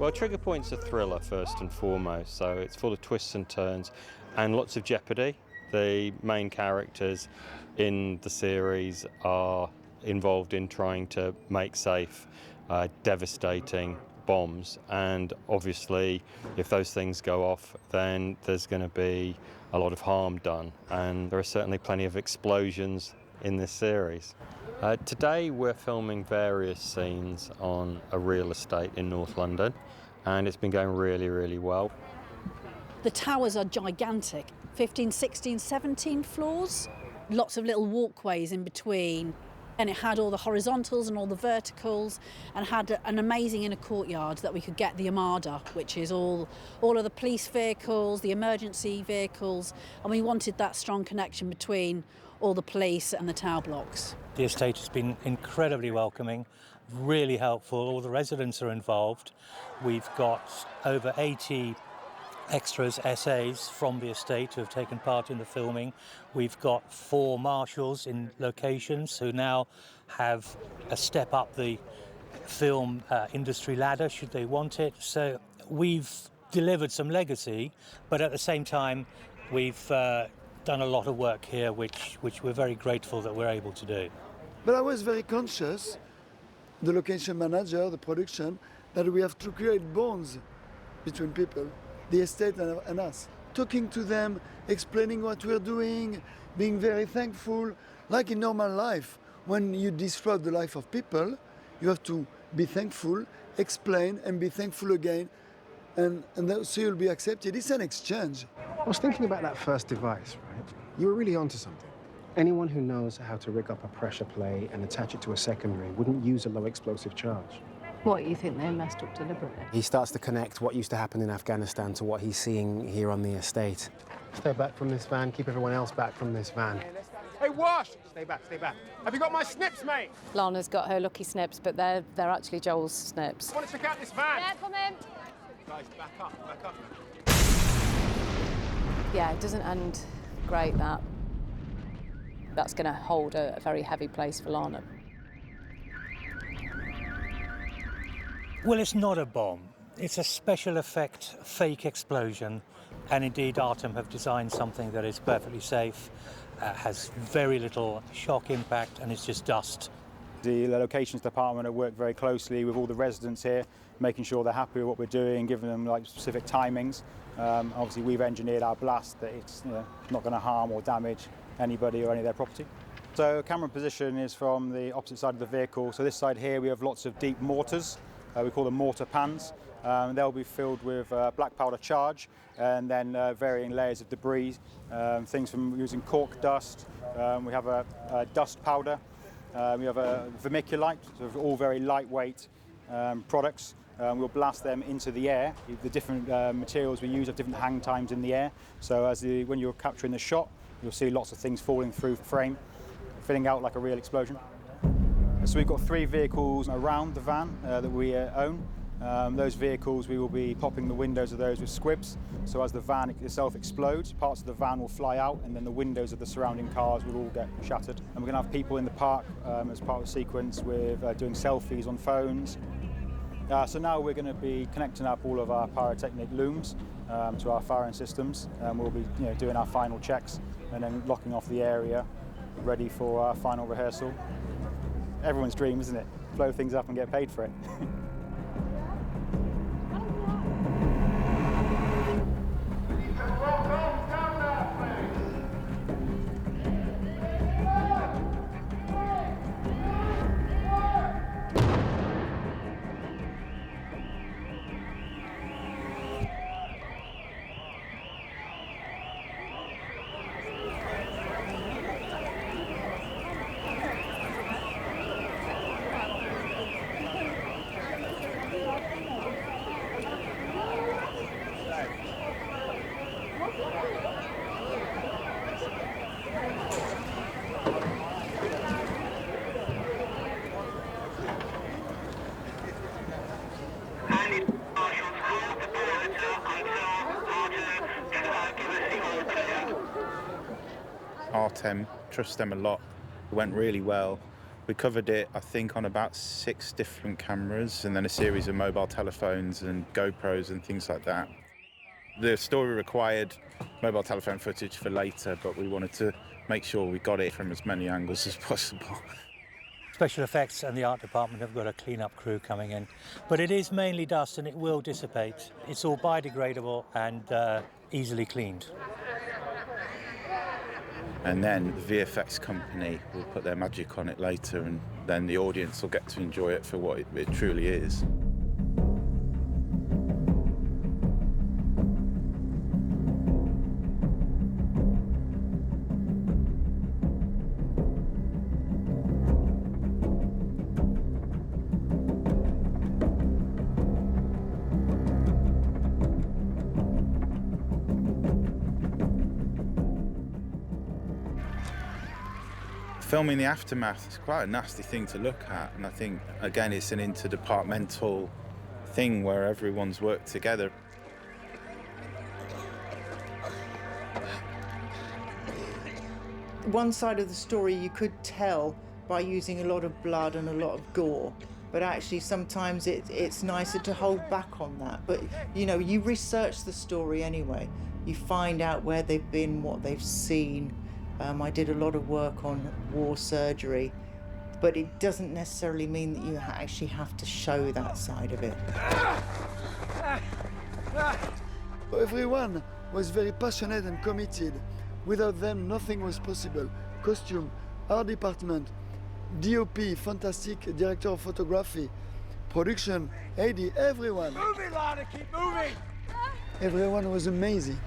Well, Trigger Point's a thriller first and foremost, so it's full of twists and turns and lots of jeopardy. The main characters in the series are involved in trying to make safe devastating bombs, and obviously if those things go off then there's going to be a lot of harm done, and there are certainly plenty of explosions in this series. Today we're filming various scenes on a real estate in North London, and it's been going really well. The towers are gigantic, 15, 16, 17 floors, lots of little walkways in between, and it had all the horizontals and all the verticals, and had an amazing inner courtyard that we could get the Armada, which is all of the police vehicles, the emergency vehicles, and we wanted that strong connection between all the police and the tower blocks. The estate has been incredibly welcoming, really helpful. All the residents are involved. We've got over 80 extras, SAs from the estate who have taken part in the filming. We've got 4 marshals in locations who now have a step up the film industry ladder should they want it. So we've delivered some legacy, but at the same time we've done a lot of work here which we're very grateful that we're able to do. But I was very conscious, the location manager, the production, that we have to create bonds between people, the estate and us. Talking to them, explaining what we're doing, being very thankful. Like in normal life, when you disrupt the life of people, you have to be thankful, explain, and be thankful again, and so you'll be accepted. It's an exchange. I was thinking about that first device, right? You were really onto something. Anyone who knows how to rig up a pressure plate and attach it to a secondary wouldn't use a low explosive charge. What, you think they messed up deliberately? He starts to connect what used to happen in Afghanistan to what he's seeing here on the estate. Stay back from this van, keep everyone else back from this van. Hey, Wash! Stay back. Have you got my snips, mate? Lana's got her lucky snips, but they're actually Joel's snips. I want to check out this van. Yeah, come in. Guys, back up. Yeah, it doesn't end great, that. That's going to hold a very heavy place for Lana. Well, it's not a bomb. It's a special effect fake explosion, and indeed Artem have designed something that is perfectly safe, has very little shock impact, and it's just dust. The locations department have worked very closely with all the residents here, making sure they're happy with what we're doing, giving them like specific timings. Obviously we've engineered our blast that it's not going to harm or damage anybody or any of their property. So camera position is from the opposite side of the vehicle. So this side here we have lots of deep mortars. We call them mortar pans. They'll be filled with black powder charge and then varying layers of debris, things from using cork dust. We have a dust powder. We have a vermiculite, so all very lightweight products. We'll blast them into the air. The different materials we use have different hang times in the air. So when you're capturing the shot, you'll see lots of things falling through the frame, filling out like a real explosion. So we've got 3 vehicles around the van that we own. Those vehicles, we will be popping the windows of those with squibs. So as the van itself explodes, parts of the van will fly out, and then the windows of the surrounding cars will all get shattered. And we're going to have people in the park as part of the sequence with doing selfies on phones. So now we're going to be connecting up all of our pyrotechnic looms to our firing systems, and we'll be doing our final checks and then locking off the area, ready for our final rehearsal. Everyone's dream, isn't it? Blow things up and get paid for it. Artem, trust them a lot. It went really well. We covered it, I think, on about 6 different cameras and then a series of mobile telephones and GoPros and things like that. The story required mobile telephone footage for later, but we wanted to make sure we got it from as many angles as possible. Special effects and the art department have got a clean-up crew coming in, but it is mainly dust and it will dissipate. It's all biodegradable and easily cleaned. And then the VFX company will put their magic on it later, and then the audience will get to enjoy it for what it truly is. Filming the aftermath is quite a nasty thing to look at, and I think, again, it's an interdepartmental thing where everyone's worked together. One side of the story you could tell by using a lot of blood and a lot of gore, but actually sometimes it's nicer to hold back on that. But you know, you research the story anyway. You find out where they've been, what they've seen. I did a lot of work on war surgery, but it doesn't necessarily mean that you actually have to show that side of it. Everyone was very passionate and committed. Without them, nothing was possible. Costume, art department, DOP, fantastic director of photography, production, AD, everyone. Move it, Lana, keep moving! Everyone was amazing.